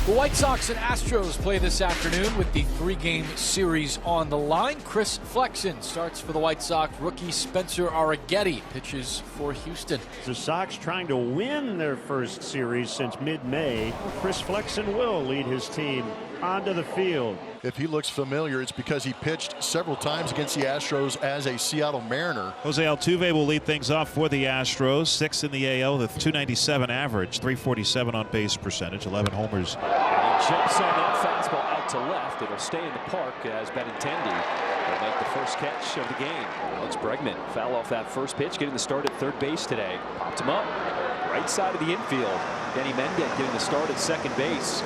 The White Sox and Astros play this afternoon with the three-game series on the line. Chris Flexen starts for the White Sox. Rookie Spencer Arrighetti pitches for Houston. The Sox trying to win their first series since mid-May. Chris Flexen will lead his team onto the field. If he looks familiar, it's because he pitched several times against the Astros as a Seattle Mariner. Jose Altuve will lead things off for the Astros. 6th in the AL, the .297 average, .347 on base percentage, 11 homers. And he jumps on that fastball out to left. It'll stay in the park as Benintendi will make the first catch of the game. Alex Bregman foul off that first pitch, getting the start at third base today. Popped him up, right side of the infield. Benny Mendez getting the start at second base.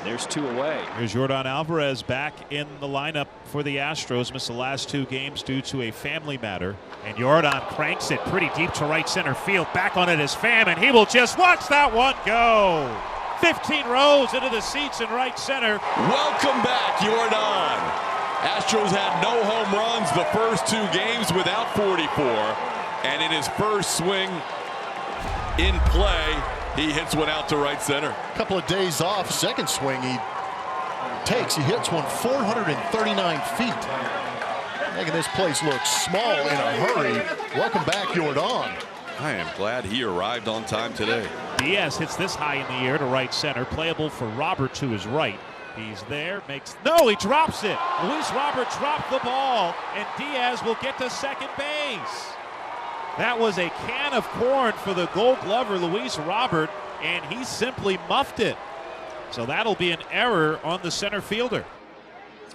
There's two away. Here's Yordan Alvarez back in the lineup for the Astros. Missed the last 2 games due to a family matter. And Yordan cranks it pretty deep to right center field. Back on it is Pham, and he will just watch that one go. 15 rows into the seats in right center. Welcome back, Yordan. Astros had no home runs the first 2 games without 44. And in his first swing in play, he hits one out to right center. A couple of days off, second swing he takes. He hits one 439 feet. Making this place look small in a hurry. Welcome back, Yordan. I am glad he arrived on time today. Diaz hits this high in the air to right center. Playable for Robert to his right. He's there, no, he drops it. Luis Robert dropped the ball, and Diaz will get to second base. That was a can of corn for the Gold Glover, Luis Robert, and he simply muffed it. So that'll be an error on the center fielder.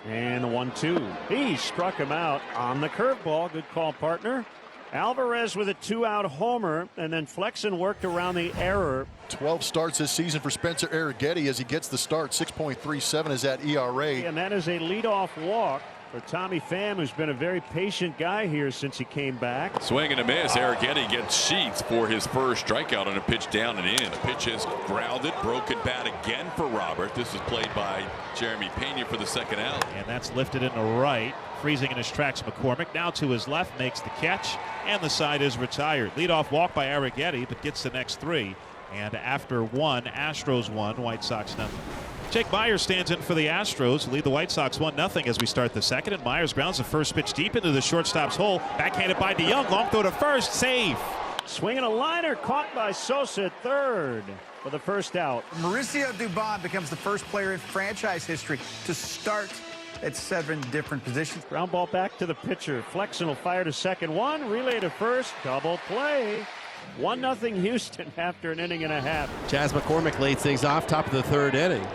And the 1-2. He struck him out on the curveball. Good call, partner. Alvarez with a 2-out homer, and then Flexen worked around the error. 12 starts this season for Spencer Arrighetti as he gets the start. 6.37 is that ERA. And that is a leadoff walk for Tommy Pham, who's been a very patient guy here since he came back. Swing and a miss. Arrighetti gets sheets for his first strikeout on a pitch down and in. The pitch is grounded, broken bat again for Robert. This is played by Jeremy Pena for the second out. And that's lifted into right. Freezing in his tracks, McCormick now to his left, makes the catch, and the side is retired. Leadoff walk by Arrighetti, but gets the next 3. And after 1, Astros 1, White Sox 0. Jake Myers stands in for the Astros, lead the White Sox 1-0 as we start the second, and Myers grounds the first pitch deep into the shortstop's hole. Backhanded by DeYoung, long throw to first, safe. Swinging a liner, caught by Sosa at third for the first out. Mauricio Dubon becomes the first player in franchise history to start at 7 different positions. Ground ball back to the pitcher. Flexen will fire to second, 1, relay to first, double play. 1-0 Houston after an inning and a half. Chas McCormick leads things off, top of the 3rd inning.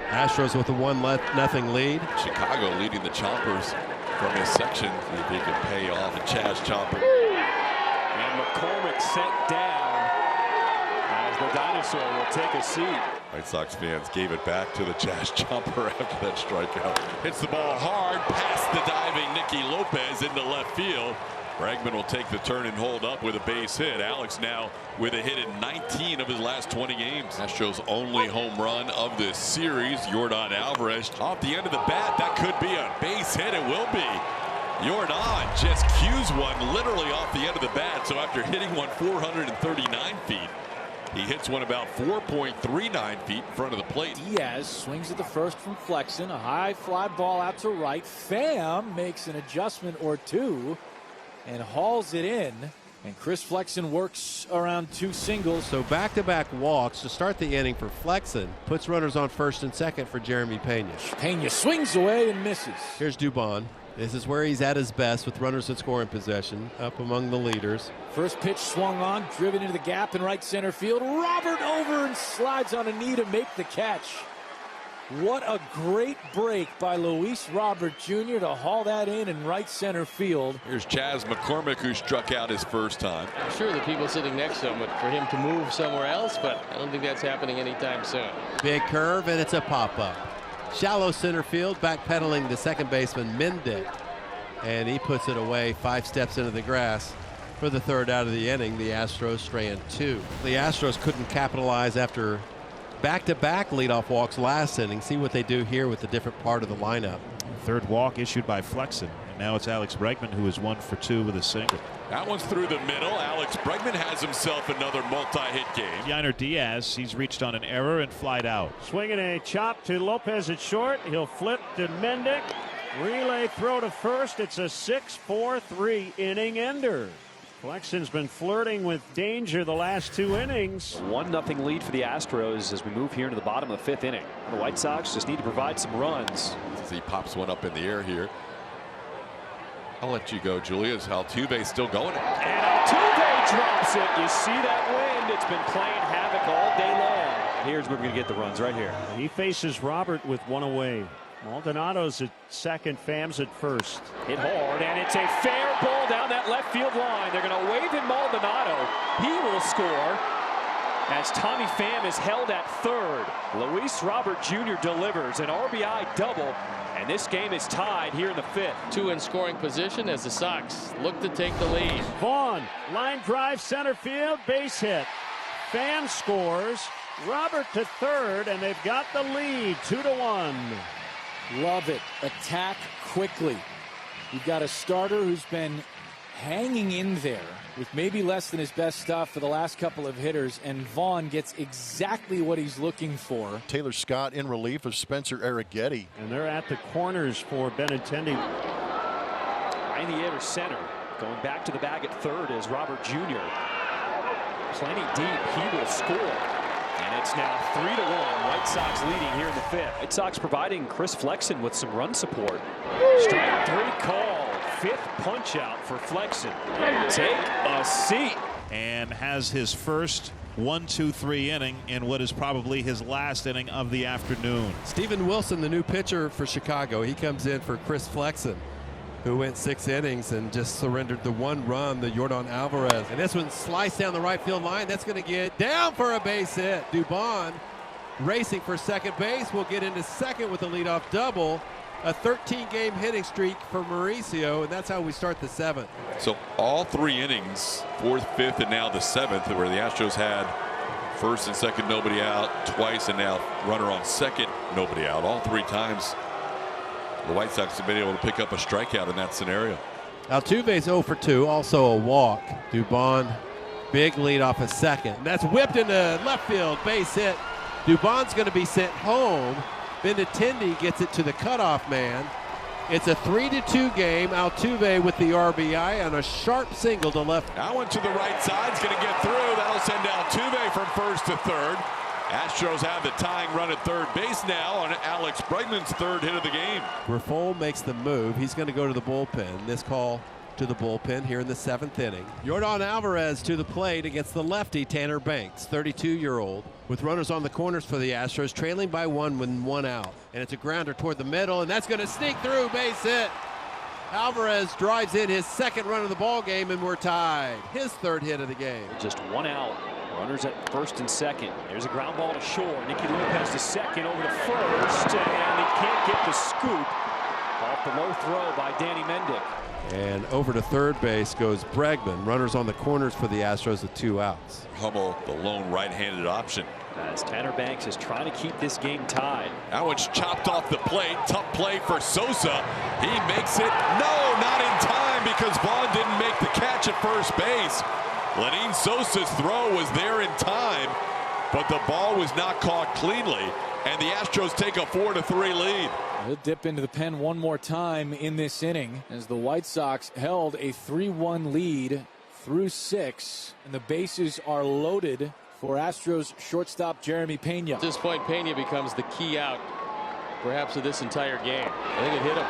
Astros with a 1-0 lead. Chicago leading the Chompers from his section. See if he can pay off the Chas Chomper. And McCormick sent down as the dinosaur will take a seat. White Sox fans gave it back to the Chas Chomper after that strikeout. Hits the ball hard past the diving Nicky Lopez into left field. Bregman will take the turn and hold up with a base hit. Alex now with a hit in 19 of his last 20 games. Astros' only home run of this series. Yordan Alvarez off the end of the bat. That could be a base hit. It will be. Yordan just cues one literally off the end of the bat. So after hitting one 439 feet, he hits one about 4.39 feet in front of the plate. Diaz swings at the first from Flexen. A high fly ball out to right. Pham makes an adjustment or 2 and hauls it in. And Chris Flexen works around 2 singles. So back-to-back walks to start the inning for Flexen. Puts runners on first and second for Jeremy Pena. Pena swings away and misses. Here's Dubon. This is where he's at his best with runners in scoring possession, up among the leaders. First pitch swung on, driven into the gap in right center field. Robert over and slides on a knee to make the catch. What a great break by Luis Robert Jr. to haul that in right center field. Here's Chas McCormick, who struck out his first time. I'm sure the people sitting next to him would for him to move somewhere else, but I don't think that's happening anytime soon. Big curve, and it's a pop-up. Shallow center field, backpedaling the second baseman Mendez, and he puts it away 5 steps into the grass for the 3rd out of the inning. The Astros strand 2. The Astros couldn't capitalize after back-to-back leadoff walks last inning. See what they do here with a different part of the lineup. 3rd walk issued by Flexen. Now it's Alex Bregman, who is 1 for 2 with a single. That one's through the middle. Alex Bregman has himself another multi-hit game. Yainer Diaz, he's reached on an error and flied out. Swinging a chop to Lopez at short. He'll flip to Mendick. Relay throw to first. It's a 6-4-3 inning ender. Flexen's been flirting with danger the last 2 innings. 1-0 lead for the Astros as we move here into the bottom of the 5th inning. The White Sox just need to provide some runs. As he pops one up in the air here. I'll let you go, Julius. Altuve's still going. And Altuve drops it. You see that wind. It's been playing havoc all day long. Here's where we're going to get the runs right here. He faces Robert with 1 away. Maldonado's at second, Pham's at first. Hit hard, and it's a fair ball down that left field line. They're going to wave in Maldonado. He will score as Tommy Pham is held at third. Luis Robert Jr. delivers an RBI double, and this game is tied here in the 5th. 2 in scoring position as the Sox look to take the lead. Vaughn, line drive, center field, base hit. Pham scores. Robert to third, and they've got the lead 2-1. Love it. Attack quickly. You've got a starter who's been hanging in there with maybe less than his best stuff for the last couple of hitters, and Vaughn gets exactly what he's looking for. Taylor Scott in relief of Spencer Arrighetti. And they're at the corners for Benintendi. In the air center. Going back to the bag at third is Robert Jr. Plenty deep. He will score. And it's now 3-1. White Sox leading here in the 5th. White Sox providing Chris Flexen with some run support. Strike 3 call. 5th punch out for Flexen. Take a seat. And has his first 1-2-3 inning in what is probably his last inning of the afternoon. Steven Wilson, the new pitcher for Chicago, he comes in for Chris Flexen, who went 6 innings and just surrendered the 1 run, the Yordan Alvarez. And this one sliced down the right field line. That's going to get down for a base hit. Dubon racing for second base will get into second with a leadoff double. A 13-game hitting streak for Mauricio, and that's how we start the 7th. So all 3 innings, 4th, 5th, and now the 7th, where the Astros had first and second nobody out twice, and now runner on second, nobody out. All 3 times the White Sox have been able to pick up a strikeout in that scenario. Altuve's 0 for 2, also a walk. Dubon, big lead off a second. That's whipped into left field, base hit. Dubon's going to be sent home. Benintendi gets it to the cutoff man. It's a 3-2 game. Altuve with the RBI on a sharp single to left. That one to the right side is going to get through. That'll send Altuve from first to third. Astros have the tying run at third base now on Alex Bregman's 3rd hit of the game. Raffol makes the move. He's going to go to the bullpen. This call to the bullpen here in the 7th inning. Yordan Alvarez to the plate against the lefty Tanner Banks, 32-year-old, with runners on the corners for the Astros, trailing by 1 with 1 out. And it's a grounder toward the middle, and that's going to sneak through, base hit. Alvarez drives in his 2nd run of the ball game, and we're tied. His 3rd hit of the game. Just 1 out. Runners at first and second. There's a ground ball to short. Nicky Lopez to second, over to first, and he can't get the scoop. Off the low throw by Danny Mendick. And over to third base goes Bregman. Runners on the corners for the Astros with 2 outs. Hummel, the lone right-handed option. As Tanner Banks is trying to keep this game tied. That one's chopped off the plate. Tough play for Sosa. He makes it. No, not in time because Vaughn didn't make the catch at first base. Lenyn Sosa's throw was there in time, but the ball was not caught cleanly, and the Astros take a 4-3 lead. He'll dip into the pen one more time in this inning as the White Sox held a 3-1 lead through 6, and the bases are loaded for Astros shortstop Jeremy Pena. At this point, Pena becomes the key out, perhaps of this entire game. I think it hit him.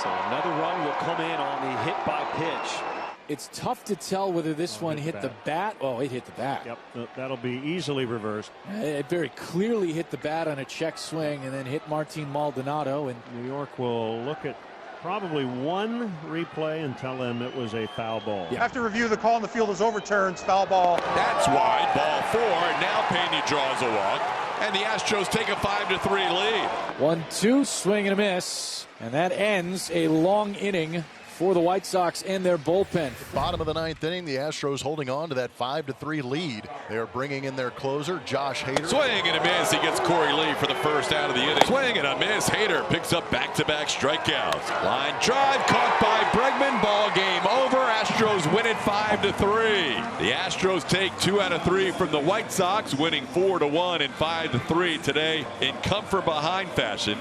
So another run will come in on the hit by pitch. It's tough to tell whether this one hit the bat. Oh, it hit the bat. Yep, that'll be easily reversed. It very clearly hit the bat on a check swing and then hit Martin Maldonado. And New York will look at probably 1 replay and tell them it was a foul ball. You have to review the call, and the field is overturned. Foul ball. That's wide. Ball 4. Now Pena draws a walk, and the Astros take a 5-3 lead. 1-2, swing and a miss, and that ends a long inning for the White Sox and their bullpen. Bottom of the 9th inning, the Astros holding on to that 5-3 lead. They are bringing in their closer, Josh Hader. Swing and a miss. He gets Corey Lee for the first out of the inning. Swing and a miss. Hader picks up back-to-back strikeouts. Line drive caught by Bregman. Ball game over. Astros win it 5-3. The Astros take 2 out of 3 from the White Sox, winning 4-1 and 5-3 today in comfort behind fashion.